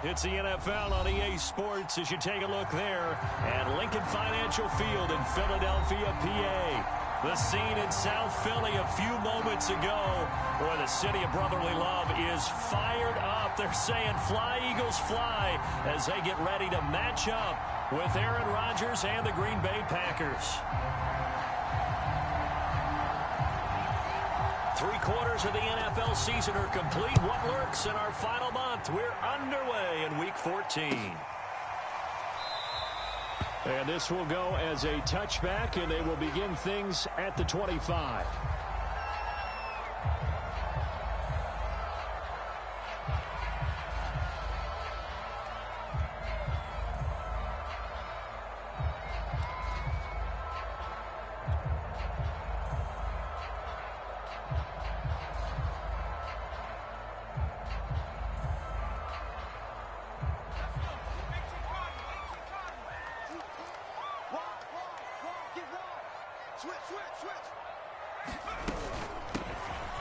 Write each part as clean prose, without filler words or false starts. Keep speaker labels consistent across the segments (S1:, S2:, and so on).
S1: It's the NFL on EA Sports as you take a look there at Lincoln Financial Field in Philadelphia, PA. The scene in South Philly a few moments ago where the city of brotherly love is fired up. They're saying fly, Eagles, fly as they get ready to match up with Aaron Rodgers and the Green Bay Packers. 3/4 of the NFL season are complete. What lurks in our final month? We're underway in Week 14. And this will go as a touchback, and they will begin things at the 25.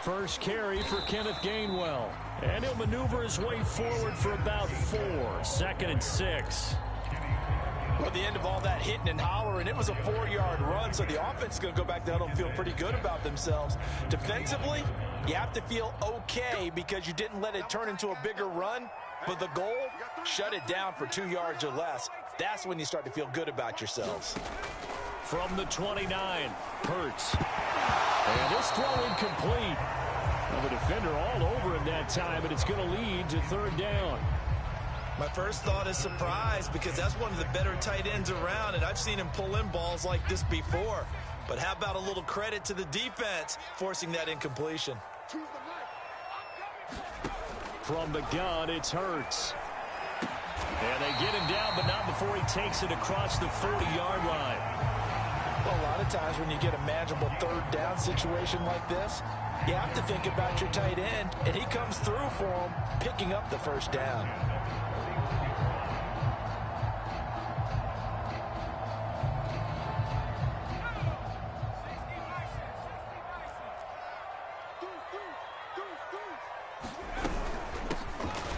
S1: First carry for Kenneth Gainwell. And he'll maneuver his way forward for about 4. 2nd and 6.
S2: Well, at the end of all that hitting and hollering, it was a 4-yard run, so the offense is going to go back to huddle and feel pretty good about themselves. Defensively, you have to feel okay because you didn't let it turn into a bigger run, but the goal, shut it down for 2 yards or less. That's when you start to feel good about yourselves.
S1: From the 29, Hurts. And this throw incomplete. Well, the defender all over him that time, and it's going to lead to 3rd down.
S3: My first thought is surprise because that's one of the better tight ends around, and I've seen him pull in balls like this before. But how about a little credit to the defense forcing that incompletion?
S1: From the gun, it's Hurts. And they get him down, but not before he takes it across the 40-yard line.
S2: Well, a lot of times when you get a manageable 3rd down situation like this, you have to think about your tight end, and he comes through for him, picking up the 1st down.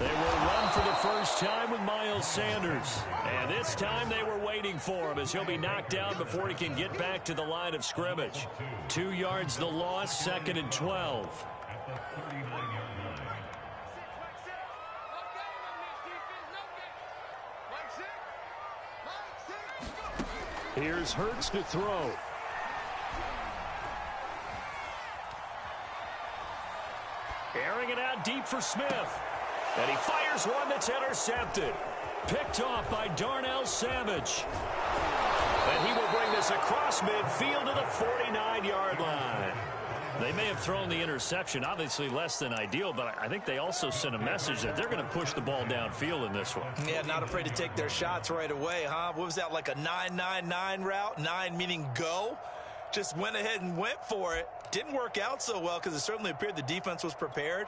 S1: They will run for the first time with Miles Sanders. And this time they were waiting for him as he'll be knocked down before he can get back to the line of scrimmage. 2 yards the loss, 2nd and 12. Here's Hurts to throw. Airing it out deep for Smith. And he fires one that's intercepted. Picked off by Darnell Savage. And he will bring this across midfield to the 49-yard line. They may have thrown the interception, obviously less than ideal, but I think they also sent a message that they're going to push the ball downfield in this one.
S3: Yeah, not afraid to take their shots right away, huh? What was that, like a 9-9-9 route? 9 meaning go? Just went ahead and went for it. Didn't work out so well because it certainly appeared the defense was prepared.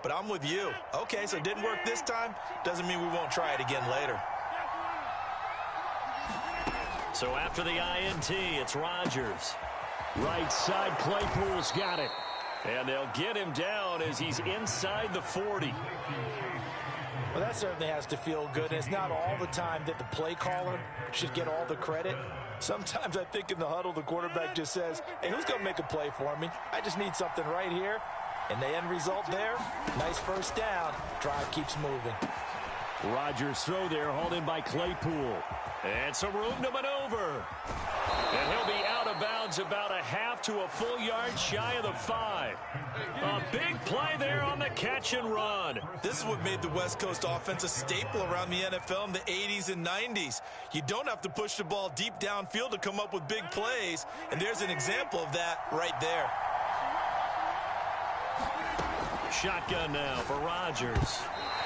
S3: But I'm with you. Okay, so it didn't work this time. Doesn't mean we won't try it again later.
S1: So after the INT, it's Rodgers. Right side, Claypool's got it. And they'll get him down as he's inside the 40.
S2: Well, that certainly has to feel good. And it's not all the time that the play caller should get all the credit. Sometimes I think in the huddle, the quarterback just says, hey, who's going to make a play for me? I just need something right here. And the end result there, nice 1st down. Drive keeps moving.
S1: Rodgers' throw there, hauled in by Claypool. And some room to maneuver. And he'll be out of bounds about a half to a full yard shy of the 5. A big play there on the catch and run.
S3: This is what made the West Coast offense a staple around the NFL in the 80s and 90s. You don't have to push the ball deep downfield to come up with big plays. And there's an example of that right there.
S1: Shotgun now for Rodgers.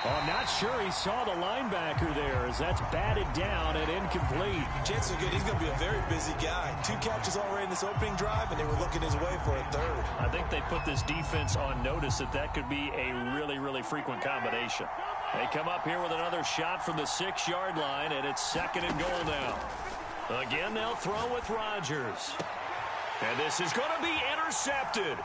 S1: Oh, I'm not sure he saw the linebacker there as that's batted down and incomplete.
S3: Chances are good he's going to be a very busy guy. 2 catches already in this opening drive, and they were looking his way for a 3rd.
S1: I think they put this defense on notice that could be a really, really frequent combination. They come up here with another shot from the 6-yard line, and it's 2nd and goal now. Again, they'll throw with Rodgers. And this is going to be intercepted.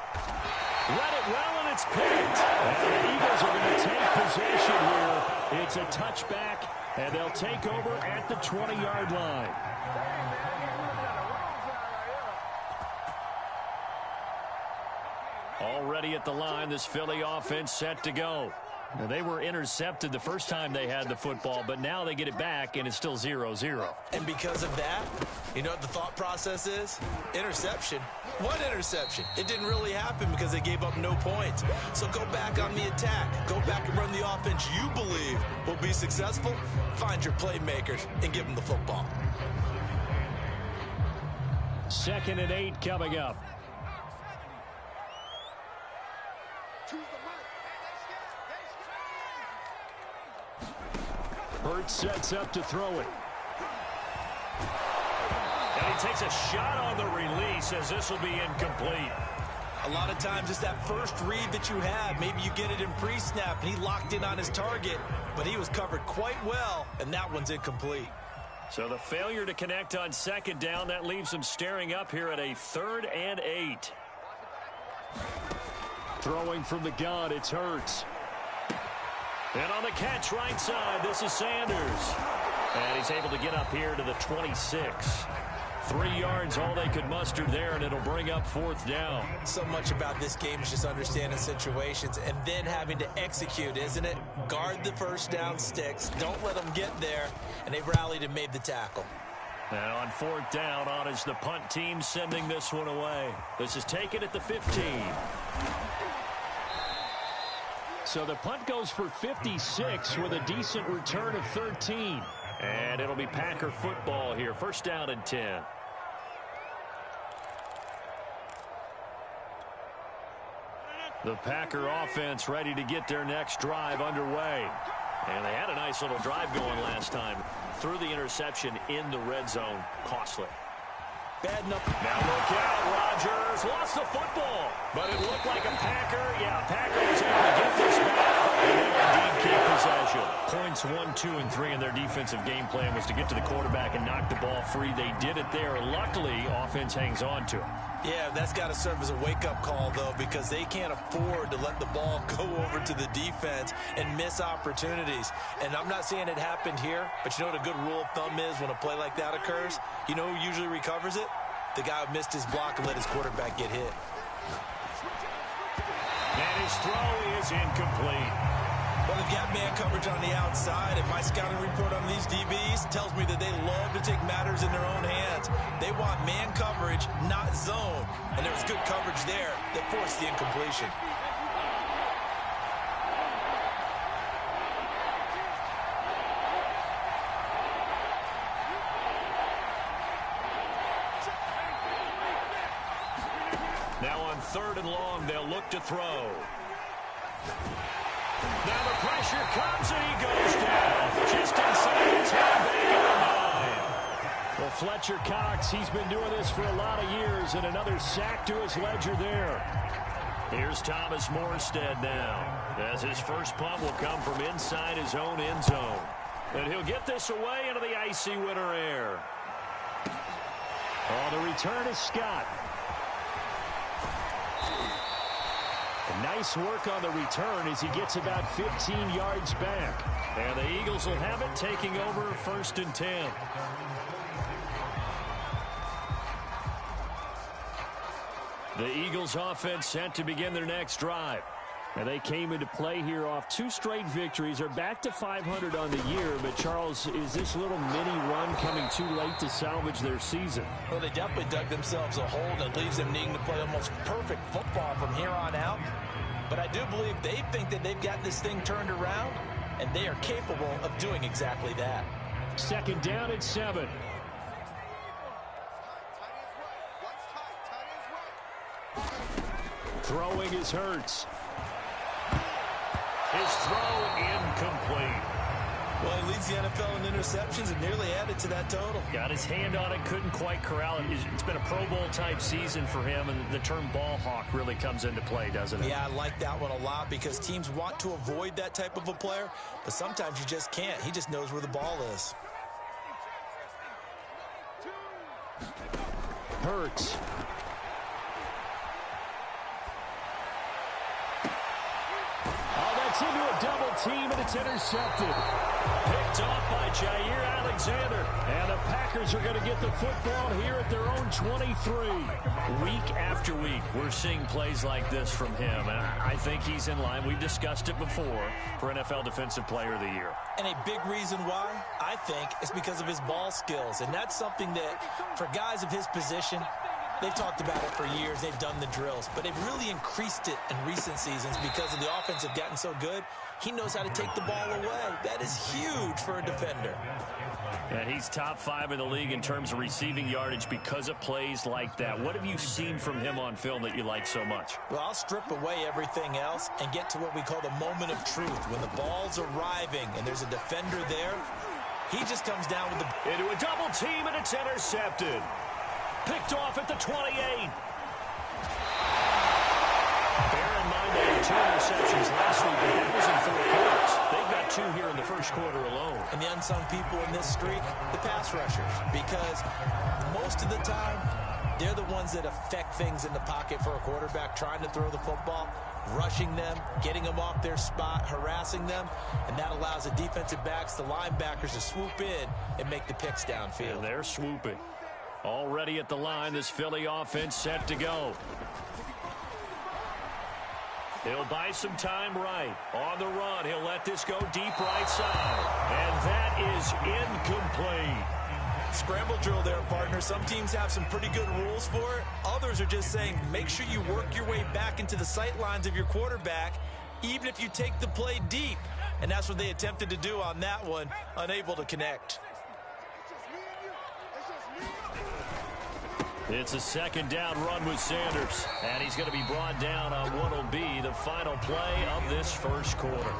S1: Read it well, and it's picked. And the Eagles are going to take possession here. It It's a touchback, and they'll take over at the 20-yard line. Already at the line, this Philly offense set to go. Now, they were intercepted the first time they had the football, but now they get it back, and it's still 0-0.
S3: And because of that, you know what the thought process is? Interception. What interception? It didn't really happen because they gave up no points. So go back on the attack. Go back and run the offense you believe will be successful. Find your playmakers and give them the football.
S1: 2nd and 8 coming up. Hurts sets up to throw it. And he takes a shot on the release as this will be incomplete.
S3: A lot of times it's that first read that you have. Maybe you get it in pre-snap and he locked in on his target, but he was covered quite well, and that one's incomplete.
S1: So the failure to connect on 2nd down, that leaves them staring up here at a 3rd and 8. Throwing from the gun, it's Hurts. And on the catch right side, this is Sanders. And he's able to get up here to the 26. 3 yards, all they could muster there, and it'll bring up 4th down.
S3: So much about this game is just understanding situations and then having to execute, isn't it? Guard the first down sticks. Don't let them get there. And they rallied and made the tackle.
S1: Now on 4th down, on is the punt team sending this one away. This is taken at the 15. So the punt goes for 56 with a decent return of 13. And it'll be Packer football here. 1st down and 10. The Packer offense ready to get their next drive underway. And they had a nice little drive going last time. Threw the interception in the red zone. Costly.
S3: Bad enough.
S1: Now look out, Rodgers lost the football, but it looked like a Packer. Yeah, Packer was able to get this back, and they indeed keep possession. Points 1, 2, and 3 in their defensive game plan was to get to the quarterback and knock the ball free. They did it there. Luckily, offense hangs on to it.
S3: Yeah, that's got to serve as a wake-up call, though, because they can't afford to let the ball go over to the defense and miss opportunities. And I'm not saying it happened here, but you know what a good rule of thumb is when a play like that occurs? You know who usually recovers it? The guy who missed his block and let his quarterback get hit.
S1: And his throw is incomplete.
S3: Well, they've got man coverage on the outside, and my scouting report on these DBs tells me that they love to take matters in their own hands. They want man coverage, not zone. And there was good coverage there that forced the incompletion.
S1: Now on 3rd and long, they'll look to throw. Now the pressure comes and he goes down. Just inside the 10, back at the 9. Well, Fletcher Cox, he's been doing this for a lot of years, and another sack to his ledger there. Here's Thomas Morstead now, as his first punt will come from inside his own end zone. And he'll get this away into the icy winter air. Oh, the return is Scott. Nice work on the return as he gets about 15 yards back. And the Eagles will have it, taking over 1st and 10. The Eagles offense set to begin their next drive. And they came into play here off 2 straight victories. Are back to 500 on the year. But, Charles, is this little mini run coming too late to salvage their season?
S2: Well, they definitely dug themselves a hole that leaves them needing to play almost perfect football from here on out. But I do believe they think that they've got this thing turned around, and they are capable of doing exactly that.
S1: 2nd down and 7. Throwing is Hurts. His throw incomplete.
S3: Well, he leads the NFL in interceptions and nearly added to that total.
S1: Got his hand on it, couldn't quite corral it. It's been a Pro Bowl-type season for him, and the term ball hawk really comes into play, doesn't it?
S3: Yeah, I like that one a lot because teams want to avoid that type of a player, but sometimes you just can't. He just knows where the ball is.
S1: Hurts. Oh, that's into a double team, and it's intercepted. Picked off by Jair Alexander. And the Packers are going to get the football here at their own 23. Week after week, we're seeing plays like this from him. And I think he's in line. We've discussed it before for NFL Defensive Player of the Year.
S2: And a big reason why, I think, is because of his ball skills. And that's something that, for guys of his position, they've talked about it for years. They've done the drills. But they've really increased it in recent seasons because of the offense have gotten so good. He knows how to take the ball away. That is huge for a defender.
S1: And he's top 5 in the league in terms of receiving yardage because of plays like that. What have you seen from him on film that you like so much?
S2: Well, I'll strip away everything else and get to what we call the moment of truth. When the ball's arriving and there's a defender there, he just comes down with the...
S1: Into a double team, and it's intercepted. Picked off at the 28. Bear in mind they had 2 interceptions last week, but that was in 4 quarters. They've got 2 here in the first quarter alone.
S2: And the unsung people in this streak, the pass rushers, because most of the time, they're the ones that affect things in the pocket for a quarterback trying to throw the football, rushing them, getting them off their spot, harassing them, and that allows the defensive backs, the linebackers to swoop in and make the picks downfield.
S1: And they're swooping. Already at the line, this Philly offense set to go. He'll buy some time right. On the run, he'll let this go deep right side. And that is incomplete.
S2: Scramble drill there, partner. Some teams have some pretty good rules for it. Others are just saying, make sure you work your way back into the sight lines of your quarterback, even if you take the play deep. And that's what they attempted to do on that one, unable to connect.
S1: It's a second down run with Sanders, and he's going to be brought down on what will be the final play of this first quarter.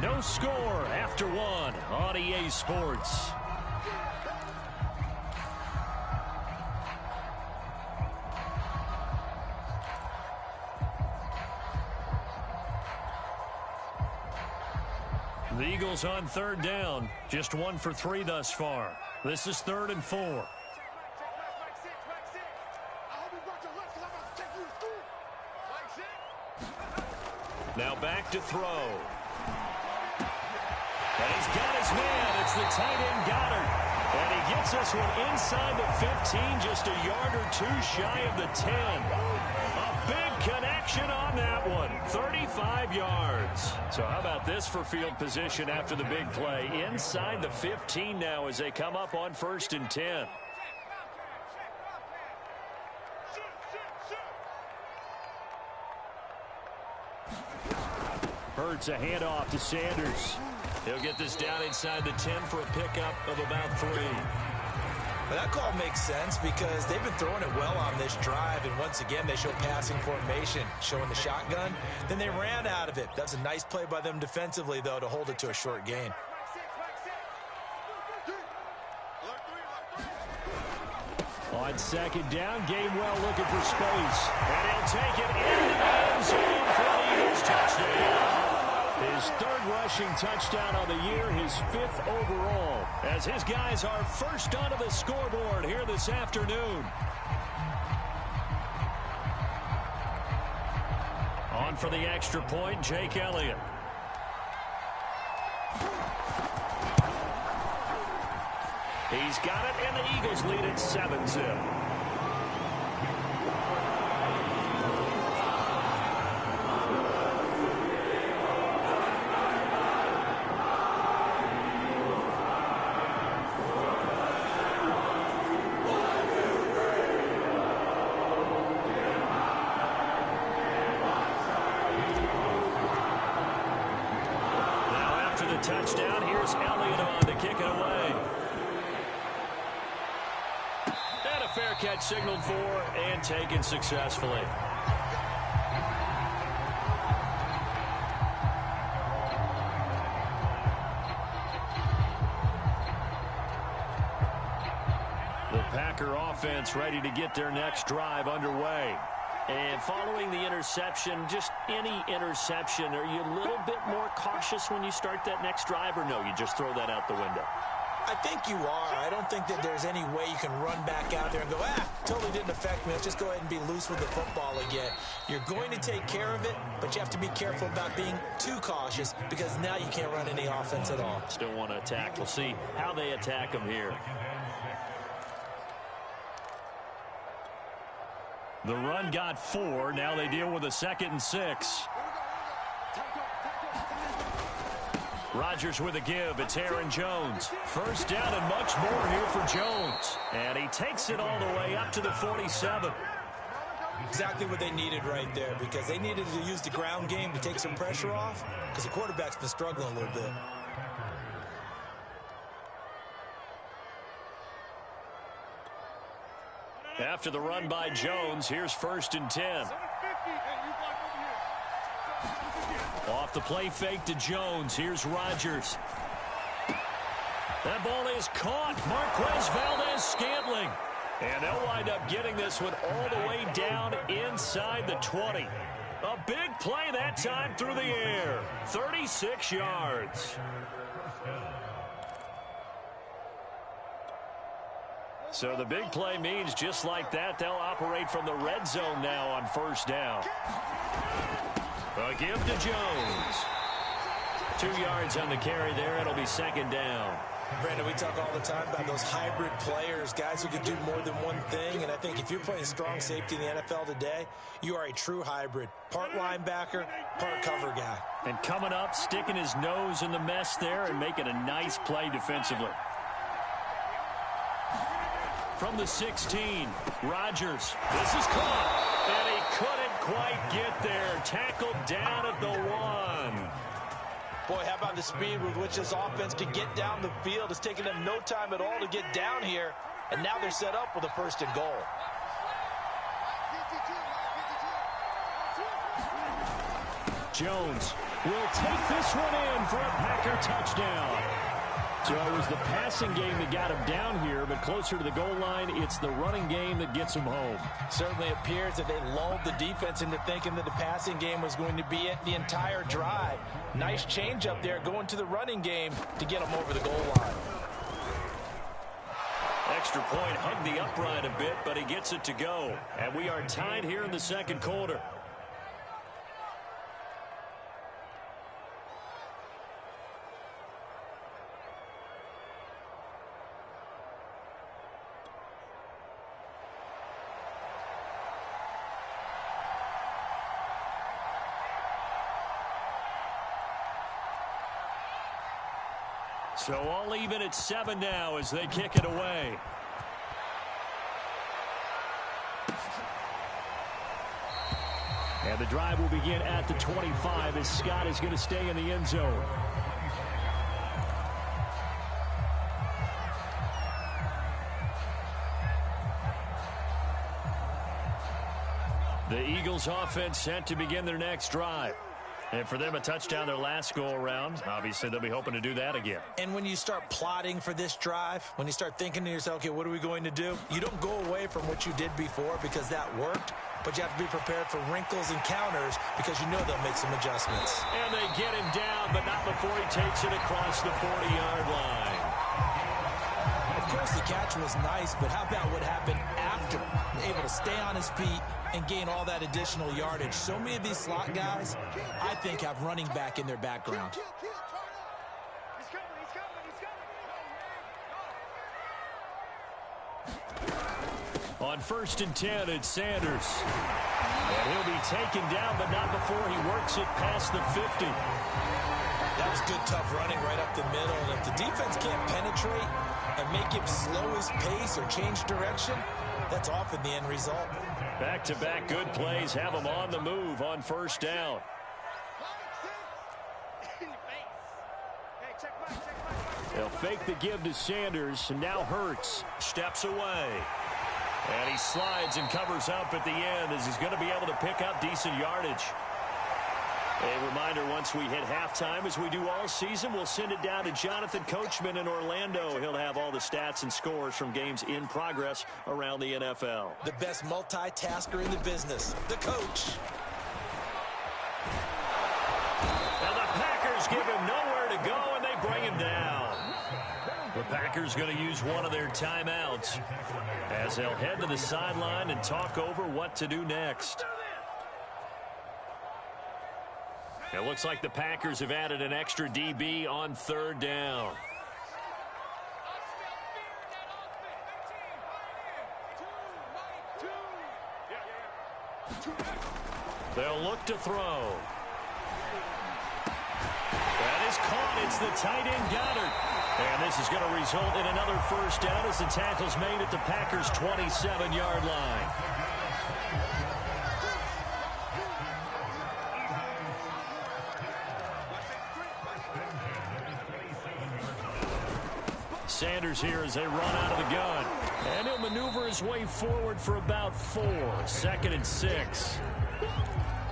S1: No score after 1 on EA Sports. The Eagles on 3rd down, just 1 for 3 thus far. This is 3rd and 4. Now back to throw. And he's got his man. It's the tight end Goddard. And he gets this one inside the 15, just a yard or 2 shy of the 10. A big connection on that one. 35 yards. So how about this for field position after the big play? Inside the 15 now as they come up on 1st and 10. Hurts a handoff to Sanders. He'll get this down inside the 10 for a pickup of about 3.
S2: Well, that call makes sense because they've been throwing it well on this drive, and once again they show passing formation, showing the shotgun. Then they ran out of it. That's a nice play by them defensively, though, to hold it to a short gain.
S1: On 2nd down, Gainwell looking for space. And he'll take it into the end zone for the Eagles touchdown. His 3rd rushing touchdown of the year, his 5th overall, as his guys are first onto the scoreboard here this afternoon. On for the extra point, Jake Elliott. He's got it, and the Eagles lead at 7-zip. Now after the touchdown, here's Elliott on to kick it away. Fair catch signaled for and taken successfully. The Packer offense ready to get their next drive underway. And following the interception, just any interception, are you a little bit more cautious when you start that next drive, or no, you just throw that out the window?
S2: I think you are. I don't think that there's any way you can run back out there and go, totally didn't affect me. Let's just go ahead and be loose with the football again. You're going to take care of it, but you have to be careful about being too cautious because now you can't run any offense at all.
S1: Still want to attack. We'll see how they attack them here. The run got 4. Now they deal with a 2nd and 6. Rodgers with a give. It's Aaron Jones. First down and much more here for Jones. And he takes it all the way up to the 47.
S2: Exactly what they needed right there because they needed to use the ground game to take some pressure off because the quarterback's been struggling a little bit.
S1: After the run by Jones, here's 1st and 10. Off the play fake to Jones. Here's Rodgers. That ball is caught. Marquez Valdez-Scantling. And they'll wind up getting this one all the way down inside the 20. A big play that time through the air. 36 yards. So the big play means just like that, they'll operate from the red zone now on 1st down. A give to Jones. 2 yards on the carry there. It'll be 2nd down.
S2: Brandon, we talk all the time about those hybrid players, guys who can do more than one thing. And I think if you're playing strong safety in the NFL today, you are a true hybrid. Part linebacker, part cover guy.
S1: And coming up, sticking his nose in the mess there and making a nice play defensively. From the 16, Rodgers. This is caught. And he couldn't quite get there. Tackled down at the 1.
S2: Boy, how about the speed with which this offense can get down the field? It's taken them no time at all to get down here. And now they're set up with a 1st and goal.
S1: Jones will take this one in for a Packer touchdown. So it was the passing game that got him down here, but closer to the goal line, it's the running game that gets him home.
S2: Certainly appears that they lulled the defense into thinking that the passing game was going to be it the entire drive. Nice change up there going to the running game to get him over the goal line.
S1: Extra point hugged the upright a bit, but he gets it to go. And we are tied here in the 2nd quarter. So all even at 7 now as they kick it away. And the drive will begin at the 25 as Scott is going to stay in the end zone. The Eagles offense set to begin their next drive. And for them, a touchdown their last go-around. Obviously, they'll be hoping to do that again.
S2: And when you start plotting for this drive, when you start thinking to yourself, okay, what are we going to do? You don't go away from what you did before because that worked, but you have to be prepared for wrinkles and counters because you know they'll make some adjustments.
S1: And they get him down, but not before he takes it across the 40-yard line.
S2: Of course, the catch was nice, but how about what happened after? Able to stay on his feet and gain all that additional yardage. So many of these slot guys, I think, have running back in their background.
S1: On 1st and 10, it's Sanders. And he'll be taken down, but not before he works it past the 50.
S2: That was good, tough running right up the middle. And if the defense can't penetrate and make him slow his pace or change direction, that's often the end result.
S1: Back-to-back good plays have him on the move on 1st down. They'll fake the give to Sanders, and now Hurts steps away. And he slides and covers up at the end as he's going to be able to pick up decent yardage. A reminder, once we hit halftime, as we do all season, we'll send it down to Jonathan Coachman in Orlando. He'll have all the stats and scores from games in progress around the NFL.
S2: The best multitasker in the business, the coach.
S1: And the Packers give him nowhere to go, and they bring him down. The Packers going to use one of their timeouts as they'll head to the sideline and talk over what to do next. It looks like the Packers have added an extra DB on third down. They'll look to throw. That is caught. It's the tight end Goddard. And this is going to result in another first down as the tackle's made at the Packers' 27-yard line. Sanders here as they run out of the gun. And he'll maneuver his way forward for about 4. 2nd and 6.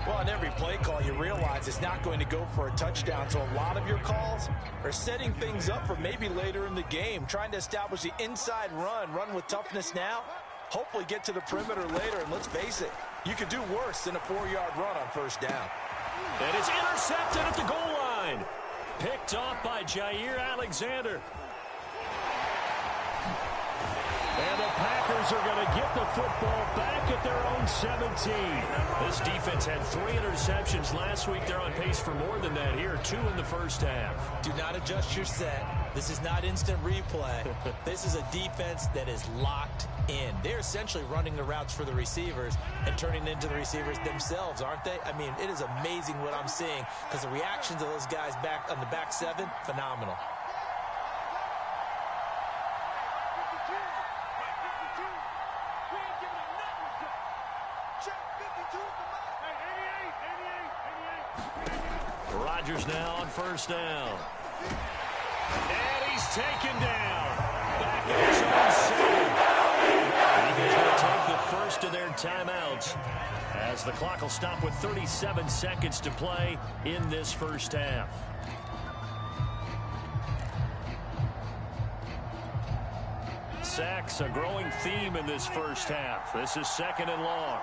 S2: Well, on every play call, you realize it's not going to go for a touchdown. So a lot of your calls are setting things up for maybe later in the game, trying to establish the inside run with toughness now, hopefully get to the perimeter later. And let's face it, you could do worse than a 4-yard run on first down.
S1: And it's intercepted at the goal line. Picked off by Jair Alexander. And the Packers are going to get the football back at their own 17. This defense had 3 interceptions last week. They're on pace for more than that here. 2 in the first half.
S2: Do not adjust your set. This is not instant replay. This is a defense that is locked in. They're essentially running the routes for the receivers and turning into the receivers themselves, aren't they? I mean, it is amazing what I'm seeing because the reactions of those guys back on the back 7, phenomenal.
S1: Rodgers now on first down. And he's taken down. Back in his own 7. Eagles will take the first of their timeouts as the clock will stop with 37 seconds to play in this first half. Sacks, a growing theme in this first half. This is 2nd and long.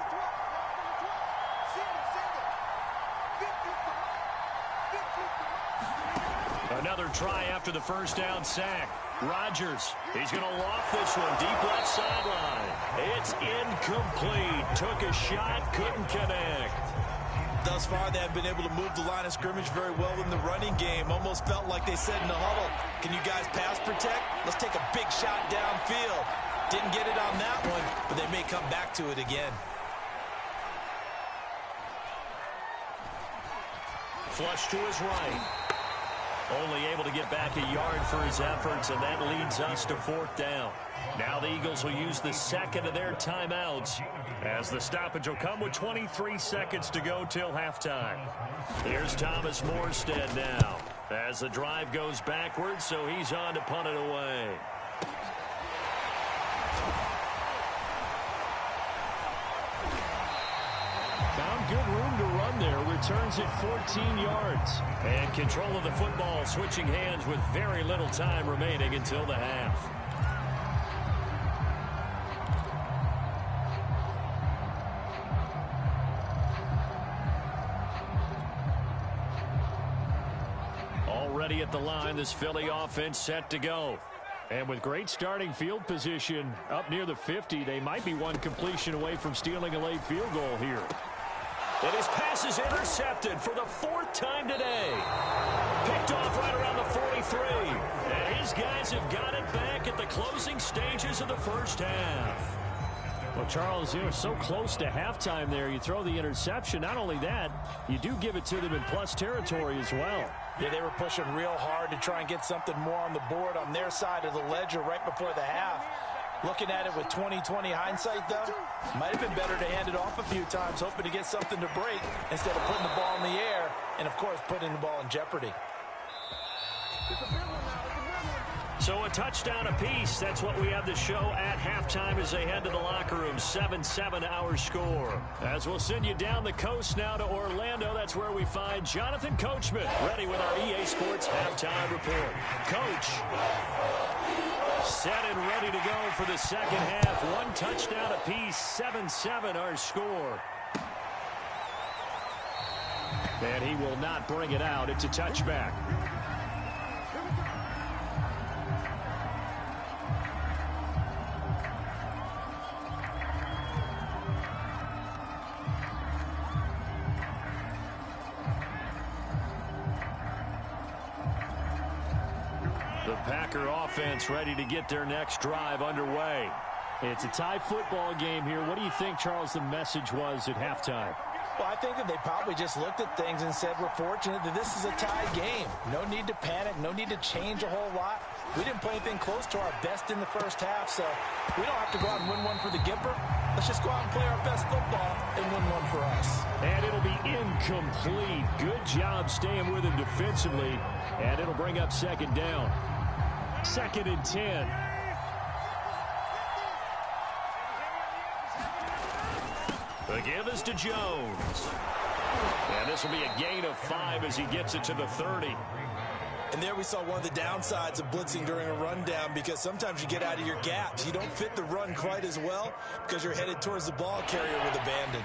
S1: Another try after the first down sack. Rodgers, he's going to loft this one deep left sideline. It's incomplete. Took a shot, couldn't connect.
S3: Thus far, they have been able to move the line of scrimmage very well in the running game. Almost felt like they said in the huddle, can you guys pass protect? Let's take a big shot downfield. Didn't get it on that one, but they may come back to it again.
S1: Flush to his right. Only able to get back a yard for his efforts, and that leads us to 4th down. Now the Eagles will use the second of their timeouts as the stoppage will come with 23 seconds to go till halftime. Here's Thomas Morstead now as the drive goes backwards, so he's on to punt it away. Found good room to run there. Returns it 14 yards. And control of the football switching hands with very little time remaining until the half. Already at the line, this Philly offense set to go. And with great starting field position up near the 50, they might be one completion away from stealing a late field goal here. And his pass is intercepted for the 4th time today. Picked off right around the 43. And his guys have got it back at the closing stages of the first half. Well, Charles, you know, so close to halftime there. You throw the interception. Not only that, you do give it to them in plus territory as well.
S2: Yeah, they were pushing real hard to try and get something more on the board on their side of the ledger right before the half. Looking at it with 20/20 hindsight, though, might have been better to hand it off a few times, hoping to get something to break instead of putting the ball in the air and, of course, putting the ball in jeopardy.
S1: So a touchdown apiece. That's what we have to show at halftime as they head to the locker room. 7-7 our score. As we'll send you down the coast now to Orlando. That's where we find Jonathan Coachman ready with our EA Sports halftime report. Coach, set and ready to go for the second half. One touchdown apiece. 7-7 our score. And he will not bring it out. It's a touchback. The Packer offense ready to get their next drive underway.
S4: It's a tie football game here. What do you think, Charles, the message was at halftime?
S2: Well, I think that they probably just looked at things and said, we're fortunate that this is a tie game. No need to panic. No need to change a whole lot. We didn't play anything close to our best in the first half, so we don't have to go out and win one for the Gipper. Let's just go out and play our best football and win one for us.
S4: And it'll be incomplete. Good job staying with him defensively, and it'll bring up second down. 2nd and 10.
S1: The give is to Jones. And this will be a gain of 5 as he gets it to the 30.
S3: And there we saw one of the downsides of blitzing during a rundown, because sometimes you get out of your gaps. You don't fit the run quite as well because you're headed towards the ball carrier with abandon.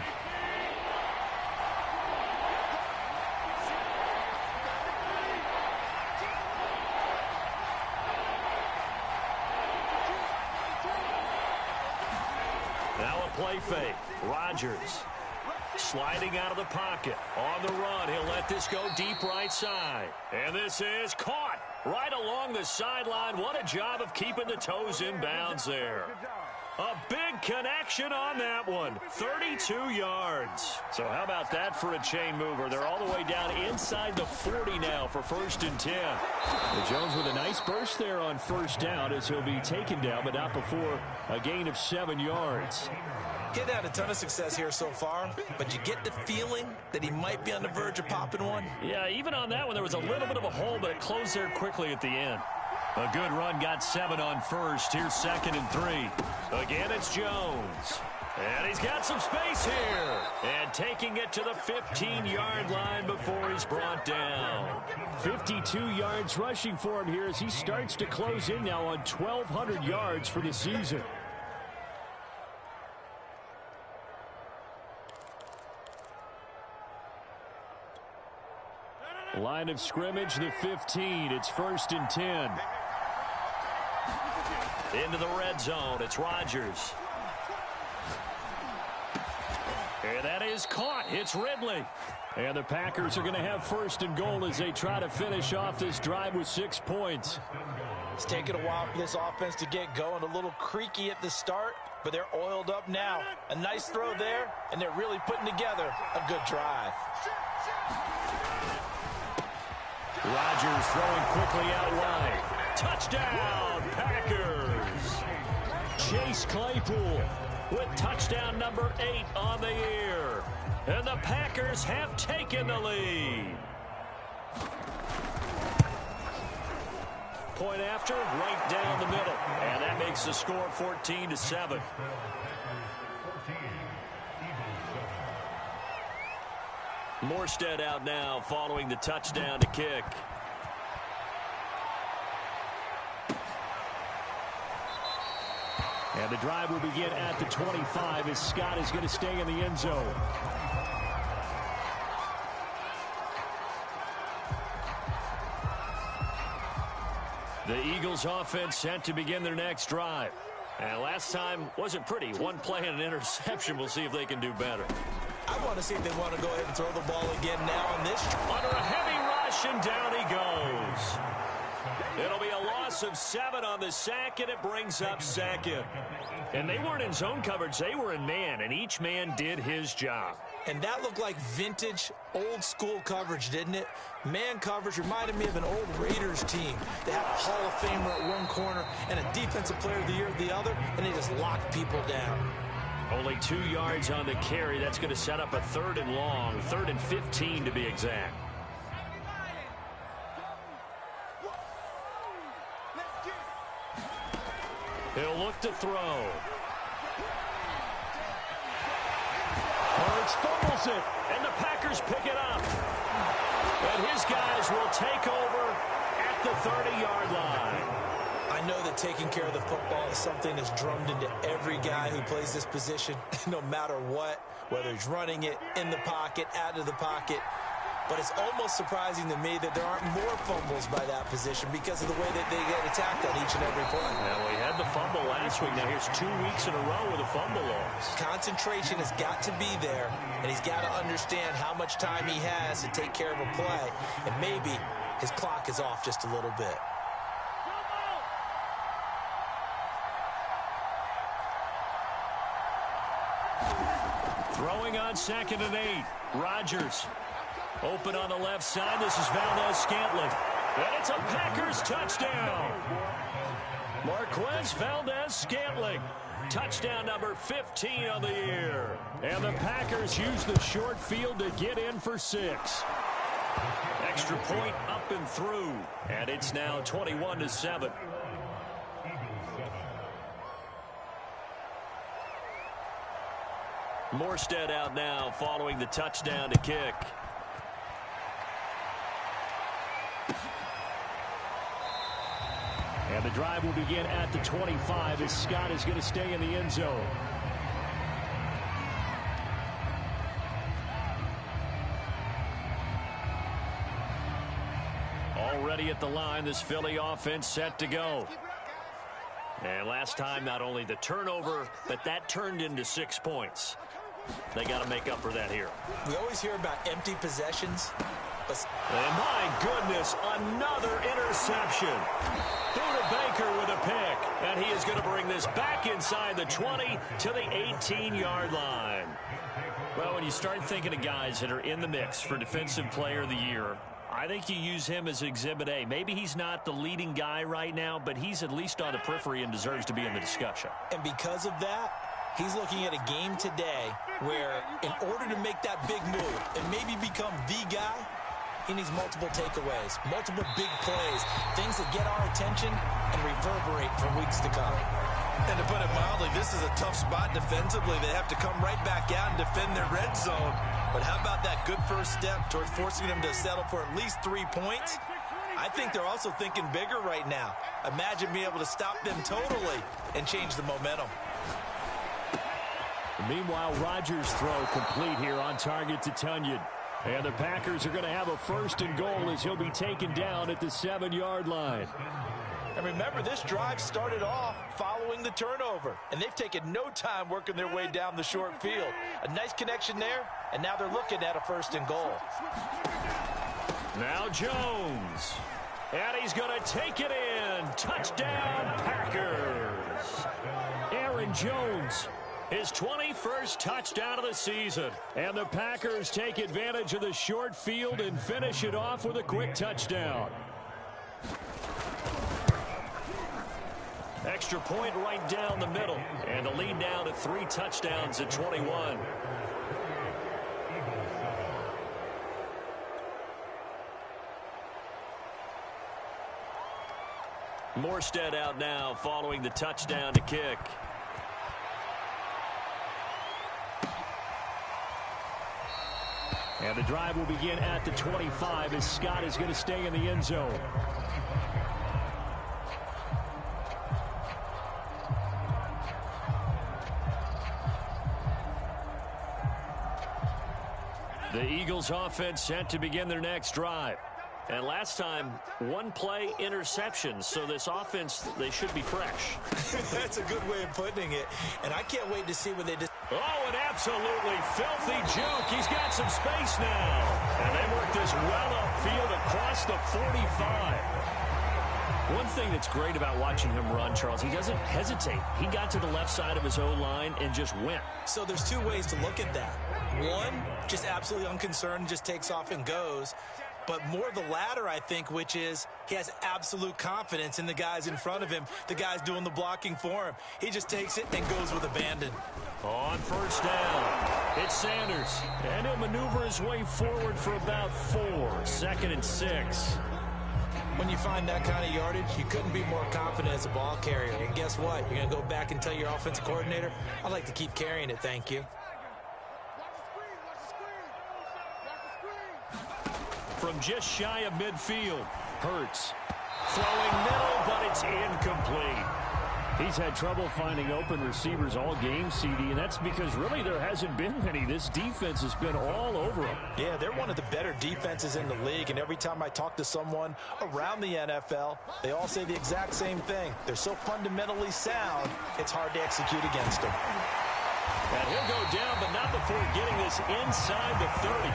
S1: Now a play fake. Rodgers sliding out of the pocket. On the run, he'll let this go deep right side. And this is caught right along the sideline. What a job of keeping the toes in bounds there. A big connection on that one. 32 yards. So how about that for a chain mover? They're all the way down inside the 40 now for 1st and 10.
S4: And Jones with a nice burst there on 1st down as he'll be taken down, but not before a gain of 7 yards.
S3: He's had a ton of success here so far, but you get the feeling that he might be on the verge of popping one.
S1: Yeah, even on that one, there was a little bit of a hole, but it closed there quickly at the end. A good run, got 7 on 1st. Here's 2nd and 3. Again, it's Jones. And he's got some space here. And taking it to the 15-yard line before he's brought down.
S4: 52 yards rushing for him here as he starts to close in now on 1,200 yards for the season. Line of scrimmage, the 15. It's 1st and 10.
S1: Into the red zone. It's Rodgers. And that is caught. It's Ridley.
S4: And the Packers are going to have 1st and goal as they try to finish off this drive with 6 points.
S2: It's taken a while for this offense to get going. A little creaky at the start, but they're oiled up now. A nice throw there, and they're really putting together a good drive.
S1: Rodgers throwing quickly out wide. Touchdown, Packers. Chase Claypool with touchdown number 8 on the year. And the Packers have taken the lead. Point after, right down the middle. And that makes the score 14-7. Morstead out now following the touchdown to kick.
S4: And the drive will begin at the 25 as Scott is going to stay in the end zone.
S1: The Eagles offense set to begin their next drive. And last time wasn't pretty. One play and an interception. We'll see if they can do better.
S3: I want to see if they want to go ahead and throw the ball again now on this.
S1: Under a heavy rush, and down he goes. It'll be a loss of 7 on the sack, and it brings up 2nd. And they weren't in zone coverage. They were in man, and each man did his job.
S3: And that looked like vintage, old-school coverage, didn't it? Man coverage reminded me of an old Raiders team. They had a Hall of Famer at one corner and a Defensive Player of the Year at the other, and they just locked people down.
S1: Only 2 yards on the carry. That's going to set up a 3rd and long, 3rd and 15 to be exact. He'll look to throw.
S4: Hurts fumbles it.
S1: And the Packers pick it up. And his guys will take over at the 30-yard line.
S3: I know that taking care of the football is something that's drummed into every guy who plays this position, no matter what, whether he's running it, in the pocket, out of the pocket. But it's almost surprising to me that there aren't more fumbles by that position because of the way that they get attacked on each and every play.
S1: Well, we had the fumble last week. Now here's 2 weeks in a row with a fumble loss.
S3: Concentration has got to be there, and he's got to understand how much time he has to take care of a play. And maybe his clock is off just a little bit.
S1: Throwing on 2nd and 8. Rodgers. Open on the left side. This is Valdez-Scantling. And it's a Packers touchdown. Marquez Valdez-Scantling. Touchdown number 15 on the year. And the Packers use the short field to get in for 6. Extra point up and through. And it's now 21-7. Morstead out now following the touchdown to kick. And the drive will begin at the 25 as Scott is going to stay in the end zone. Already at the line, this Philly offense set to go. And last time, not only the turnover, but that turned into 6 points. They got to make up for that here.
S2: We always hear about empty possessions.
S1: And my goodness, another interception. Buda Baker with a pick. And he is going to bring this back inside the 20 to the 18-yard line. Well, when you start thinking of guys that are in the mix for Defensive Player of the Year, I think you use him as Exhibit A. Maybe he's not the leading guy right now, but he's at least on the periphery and deserves to be in the discussion.
S2: And because of that, he's looking at a game today where in order to make that big move and maybe become the guy, he needs multiple takeaways, multiple big plays, things that get our attention and reverberate for weeks to come.
S3: And to put it mildly, this is a tough spot defensively. They have to come right back out and defend their red zone. But how about that good first step towards forcing them to settle for at least 3 points? I think they're also thinking bigger right now. Imagine being able to stop them totally and change the momentum.
S1: Meanwhile, Rodgers' throw complete here on target to Tunyon. And the Packers are going to have a 1st and goal as he'll be taken down at the 7-yard line.
S2: And remember, this drive started off following the turnover. And they've taken no time working their way down the short field. A nice connection there, and now they're looking at a 1st and goal.
S1: Now Jones. And he's going to take it in. Touchdown, Packers. Aaron Jones. His 21st touchdown of the season. And the Packers take advantage of the short field and finish it off with a quick touchdown. Extra point right down the middle. And the lead now to 3 touchdowns at 21. Morstead out now following the touchdown to kick. And the drive will begin at the 25 as Scott is going to stay in the end zone. The Eagles offense set to begin their next drive. And last time, 1-play interception. So this offense, they should be fresh.
S2: That's a good way of putting it. And I can't wait to see what they do.
S1: Oh, an absolutely filthy juke. He's got some space now. And they work this well upfield across the 45. One thing that's great about watching him run, Charles, he doesn't hesitate. He got to the left side of his O-line and just went.
S2: So there's 2 ways to look at that. One, just absolutely unconcerned, just takes off and goes. But more the latter, I think, which is he has absolute confidence in the guys in front of him, the guys doing the blocking for him. He just takes it and goes with abandon.
S1: On 1st down, it's Sanders. And he'll maneuver his way forward for about 4. 2nd and 6.
S2: When you find that kind of yardage, you couldn't be more confident as a ball carrier. And guess what? You're going to go back and tell your offensive coordinator, I'd like to keep carrying it, thank you.
S1: From just shy of midfield, Hurts. Throwing middle, but it's incomplete. He's had trouble finding open receivers all game, CD, and that's because really there hasn't been many. This defense has been all over them.
S2: Yeah, they're one of the better defenses in the league, and every time I talk to someone around the NFL, they all say the exact same thing. They're so fundamentally sound, it's hard to execute against them.
S1: And he'll go down, but not before getting this inside the 30.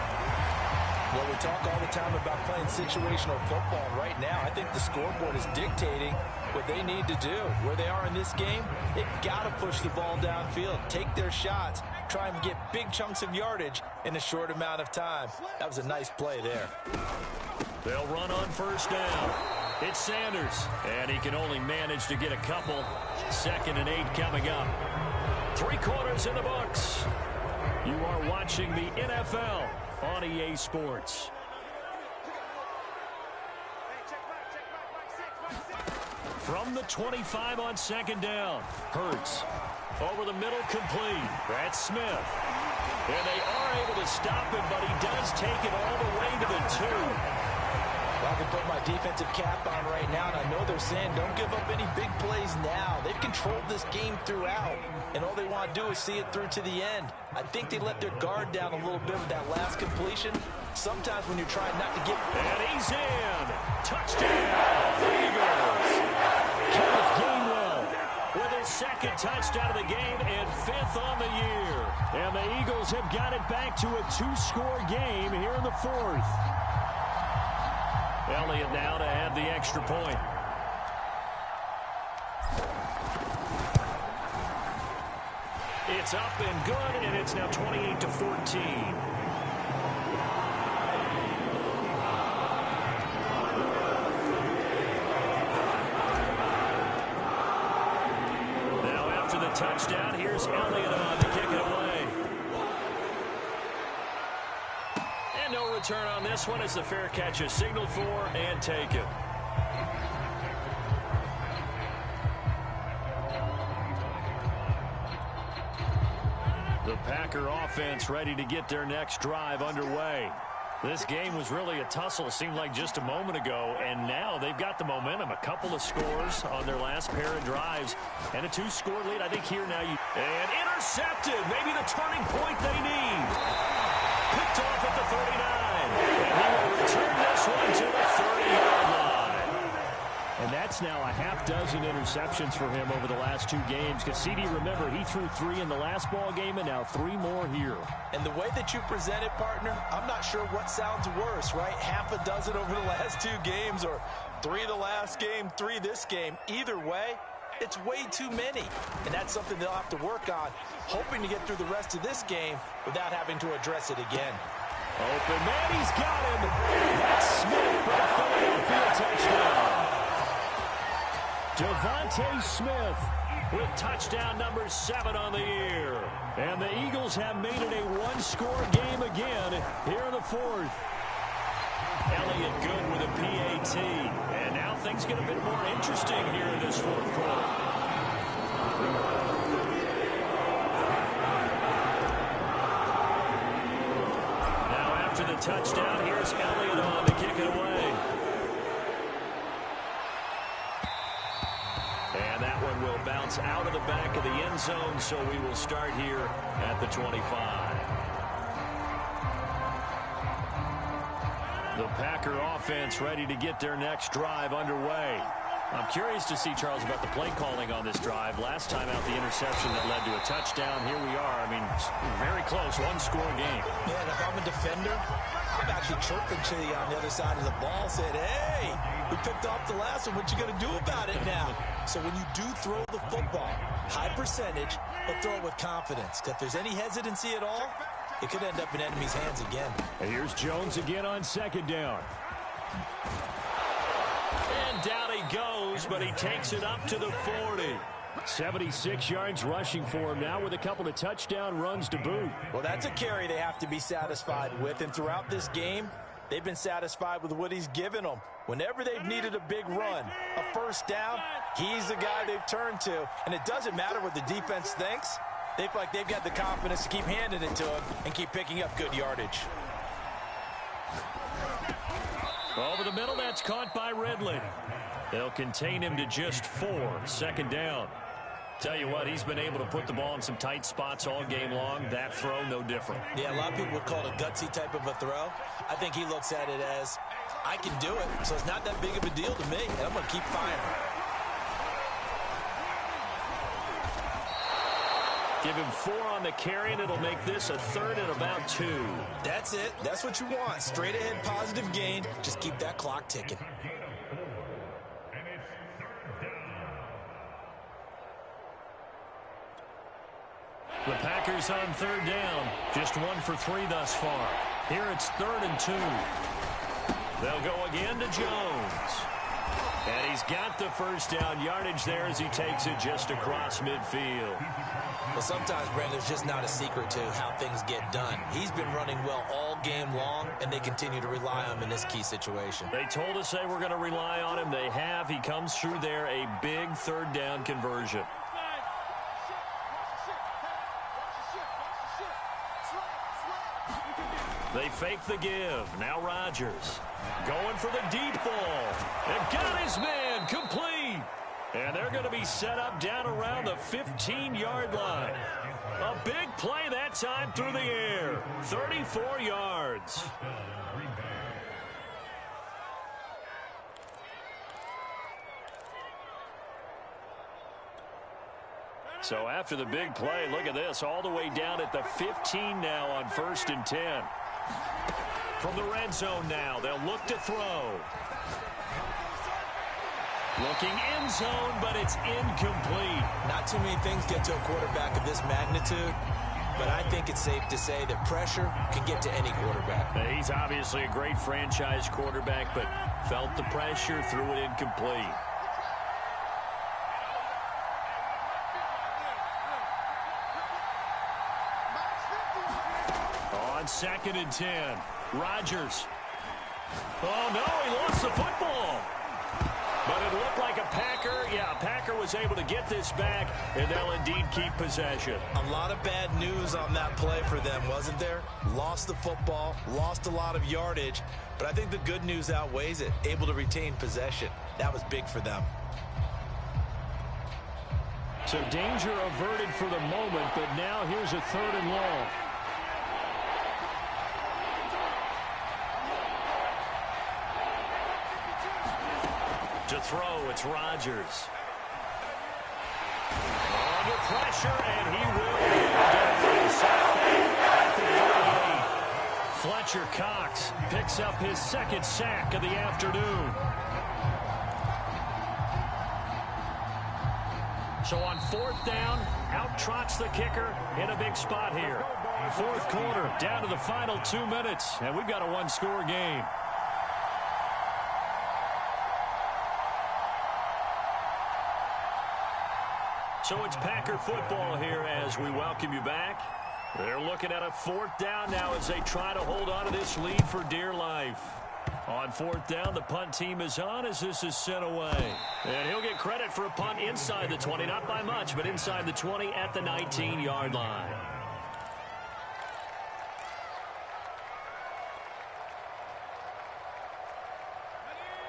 S2: Well, we talk all the time about playing situational football. Right now, I think the scoreboard is dictating what they need to do. Where they are in this game, they've got to push the ball downfield, take their shots, try and get big chunks of yardage in a short amount of time. That was a nice play there.
S1: They'll run on first down. It's Sanders, and he can only manage to get a couple. 2nd and 8 coming up. 3 quarters in the books. You are watching the NFL on EA Sports. From the 25 on 2nd down. Hurts. Over the middle, complete. That's Smith. And they are able to stop him, but he does take it all the way to the 2.
S2: Well, I can put my defensive cap on right now, and I know they're saying don't give up any big plays now. They've controlled this game throughout, and all they want to do is see it through to the end. I think they let their guard down a little bit with that last completion. Sometimes when you're trying not to get...
S1: And he's in. Touchdown, Eagles. Kenneth Gainwell with his 2nd touchdown of the game and 5th on the year. And the Eagles have got it back to a 2-score game here in the 4th. Elliott now to add the extra point. It's up and good, and it's now 28-14. Now after the touchdown, here's Elliott on to kick it away. No return on this one as the fair catch is signaled for and taken. The Packer offense ready to get their next drive underway. This game was really a tussle, seemed like just a moment ago, and now they've got the momentum. A couple of scores on their last pair of drives, and a 2-score lead. I think here now and intercepted, maybe the turning point they need. Picked off at the 39, and he will return this one to the 30-yard line. And that's now a half-dozen interceptions for him over the last 2 games. Because CD, remember, he threw 3 in the last ball game and now 3 more here.
S2: And the way that you present it, partner, I'm not sure what sounds worse, right? Half a dozen over the last 2 games or 3 the last game, 3 this game. Either way, it's way too many. And that's something they'll have to work on, hoping to get through the rest of this game without having to address it again.
S1: Open man, he's got him. That's Smith for the Philadelphia touchdown. Devontae Smith with touchdown number 7 on the year. And the Eagles have made it a 1-score game again here in the 4th. Elliott good with a PAT. And now things get a bit more interesting here in this 4th quarter. Now after the touchdown, here's Elliott on to kick it away. And that one will bounce out of the back of the end zone, so we will start here at the 25. The Packer offense ready to get their next drive underway. I'm curious to see, Charles, about the play calling on this drive. Last time out, the interception that led to a touchdown. Here we are. I mean, very close, 1-score game.
S2: Yeah, and if I'm a defender, I'm actually chirping to you on the other side of the ball, saying, hey, we picked off the last one. What you going to do about it now? So when you do throw the football, high percentage, but throw it with confidence. If there's any hesitancy at all, it could end up in enemy's hands again.
S1: And here's Jones again on 2nd down. And down he goes, but he takes it up to the 40. 76 yards rushing for him now with a couple of touchdown runs to boot.
S2: Well, that's a carry they have to be satisfied with. And throughout this game, they've been satisfied with what he's given them. Whenever they've needed a big run, a first down, he's the guy they've turned to. And it doesn't matter what the defense thinks. They feel like they've got the confidence to keep handing it to him and keep picking up good yardage.
S1: Over the middle, that's caught by Ridley. They'll contain him to just 4. 2nd down. Tell you what, he's been able to put the ball in some tight spots all game long. That throw, no different.
S2: Yeah, a lot of people would call it a gutsy type of a throw. I think he looks at it as, I can do it, so it's not that big of a deal to me, and I'm going to keep firing.
S1: Give him 4 on the carry, and it'll make this a third and about 2.
S2: That's it. That's what you want. Straight ahead positive gain. Just keep that clock ticking.
S1: The Packers on 3rd down. Just 1 for 3 thus far. Here it's 3rd and 2. They'll go again to Jones. And he's got the first down yardage there as he takes it just across midfield.
S2: Well, sometimes, Brandon, there's just not a secret to how things get done. He's been running well all game long, and they continue to rely on him in this key situation.
S1: They told us they were going to rely on him. They have. He comes through there, a big 3rd down conversion. They fake the give. Now Rodgers going for the deep ball. And got his man complete. And they're going to be set up down around the 15-yard line. A big play that time through the air. 34 yards. So after the big play, look at this, all the way down at the 15 now on 1st and 10. From the red zone now, they'll look to throw. Looking end zone, but it's incomplete.
S2: Not too many things get to a quarterback of this magnitude, but I think it's safe to say that pressure can get to any quarterback.
S1: He's obviously a great franchise quarterback, but felt the pressure, threw it incomplete. On 2nd and 10, Rodgers. Oh, no, he lost the football. But it looked like a Packer. Yeah, a Packer was able to get this back, and they'll indeed keep possession.
S2: A lot of bad news on that play for them, wasn't there? Lost the football, lost a lot of yardage, but I think the good news outweighs it. Able to retain possession. That was big for them.
S4: So danger averted for the moment, but now here's a 3rd and long.
S1: To throw, it's Rodgers. Under pressure, and he will be sacked at the 48. Fletcher Cox picks up his 2nd sack of the afternoon. So on 4th down, out trots the kicker in a big spot here. 4th quarter, down to the final 2 minutes, and we've got a 1-score game. So it's Packer football here as we welcome you back. They're looking at a 4th down now as they try to hold on to this lead for dear life. On 4th down, the punt team is on as this is sent away. And he'll get credit for a punt inside the 20, not by much, but inside the 20 at the 19-yard line.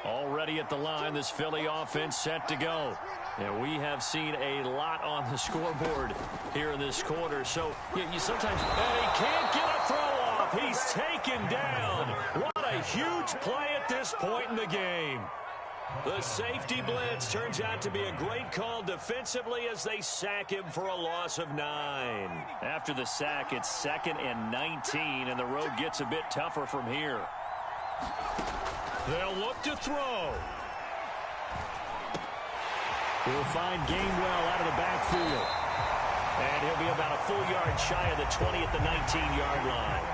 S1: Already at the line, this Philly offense set to go. And we have seen a lot on the scoreboard here in this quarter. So you sometimes, and he can't get a throw off. He's taken down. What a huge play at this point in the game. The safety blitz turns out to be a great call defensively as they sack him for a loss of 9. After the sack, it's 2nd and 19, and the road gets a bit tougher from here. They'll look to throw. He'll find Gainwell out of the backfield. And he'll be about a full yard shy of the 20 at the 19-yard line.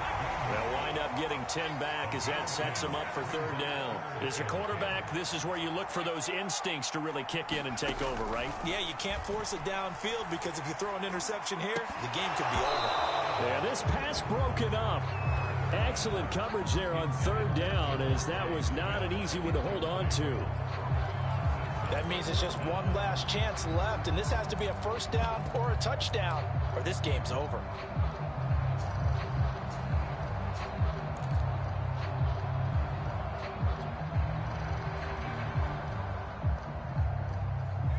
S1: They'll wind up getting 10 back as that sets them up for 3rd down. As a quarterback, this is where you look for those instincts to really kick in and take over, right?
S2: Yeah, you can't force it downfield because if you throw an interception here, the game could be over.
S4: Yeah, this pass broken up. Excellent coverage there on 3rd down as that was not an easy one to hold on to.
S2: That means it's just one last chance left, and this has to be a 1st down or a touchdown, or this game's over.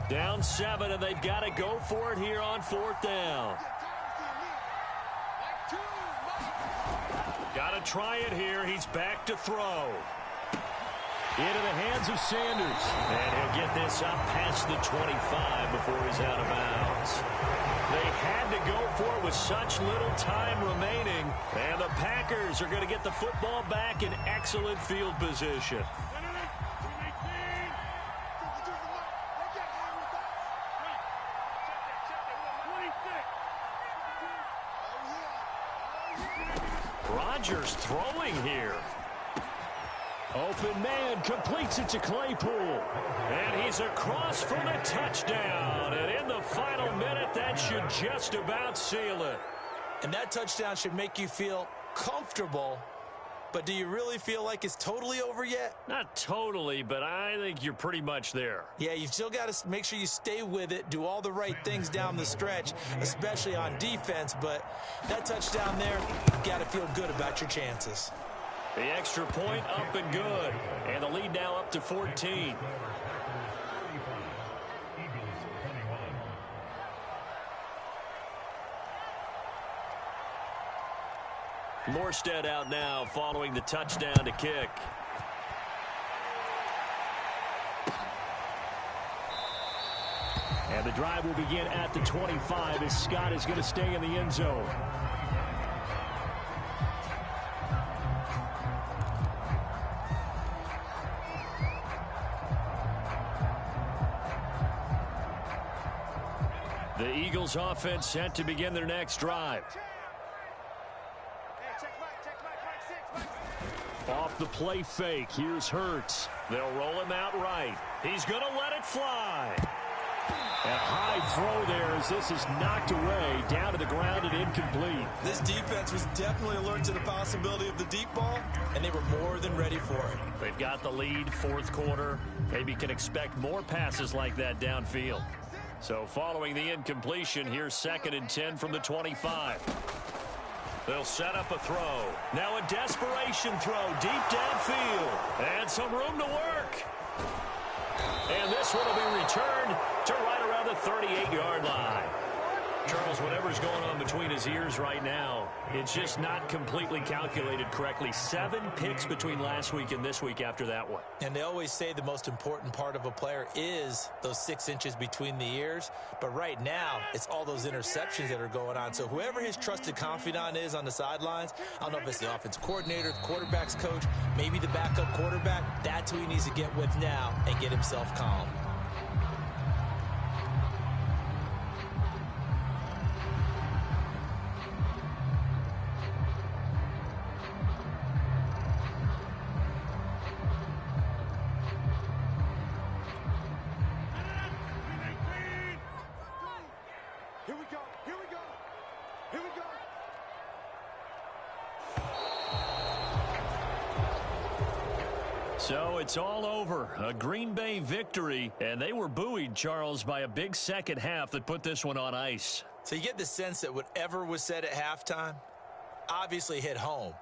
S1: Down 7, and they've got to go for it here on 4th down. Got to try it here. He's back to throw.
S4: Into the hands of Sanders.
S1: And he'll get this up past the 25 before he's out of bounds. They had to go for it with such little time remaining, and the Packers are going to get the football back in excellent field position. Rodgers throwing here. Open man completes it to Claypool. And he's across for the touchdown. And in the final minute, that should just about seal it.
S2: And that touchdown should make you feel comfortable. But do you really feel like it's totally over yet?
S1: Not totally, but I think you're pretty much there.
S2: Yeah, you've still got to make sure you stay with it, do all the right things down the stretch, especially on defense. But that touchdown there, you've got to feel good about your chances.
S1: The extra point up and good. And the lead now up to 14. Morstead out now following the touchdown to kick. And the drive will begin at the 25 as Scott is going to stay in the end zone. The Eagles offense set to begin their next drive. Off the play fake, here's Hurts. They'll roll him out right. He's going to let it fly. A high throw there as this is knocked away, down to the ground and incomplete.
S2: This defense was definitely alert to the possibility of the deep ball, and they were more than ready for it.
S1: They've got the lead, fourth quarter. Maybe can expect more passes like that downfield. So following the incompletion, here's 2nd and 10 from the 25. They'll set up a throw. Now a desperation throw deep downfield. And some room to work. And this one will be returned to right around the 38-yard line. Charles, whatever's going on between his ears right now, it's just not completely calculated correctly. 7 picks between last week and this week after that one.
S2: And they always say the most important part of a player is those 6 inches between the ears. But right now, it's all those interceptions that are going on. So whoever his trusted confidant is on the sidelines, I don't know if it's the offense coordinator, the quarterback's coach, maybe the backup quarterback, that's who he needs to get with now and get himself calm.
S1: So it's all over. A Green Bay victory, and they were buoyed, Charles, by a big second half that put this one on ice.
S2: So you get the sense that whatever was said at halftime obviously hit home.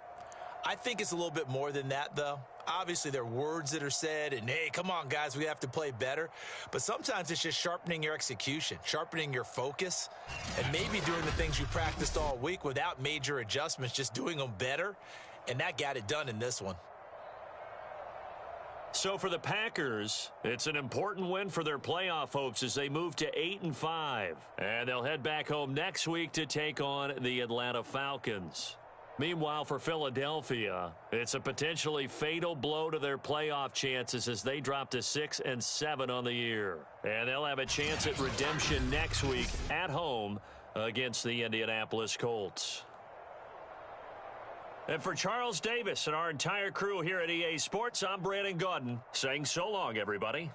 S2: I think it's a little bit more than that, though. Obviously, there are words that are said, and, hey, come on, guys, we have to play better. But sometimes it's just sharpening your execution, sharpening your focus, and maybe doing the things you practiced all week without major adjustments, just doing them better. And that got it done in this one.
S1: So for the Packers, it's an important win for their playoff hopes as they move to 8-5. And they'll head back home next week to take on the Atlanta Falcons. Meanwhile, for Philadelphia, it's a potentially fatal blow to their playoff chances as they drop to 6-7 on the year. And they'll have a chance at redemption next week at home against the Indianapolis Colts. And for Charles Davis and our entire crew here at EA Sports, I'm Brandon Gaudin saying so long, everybody.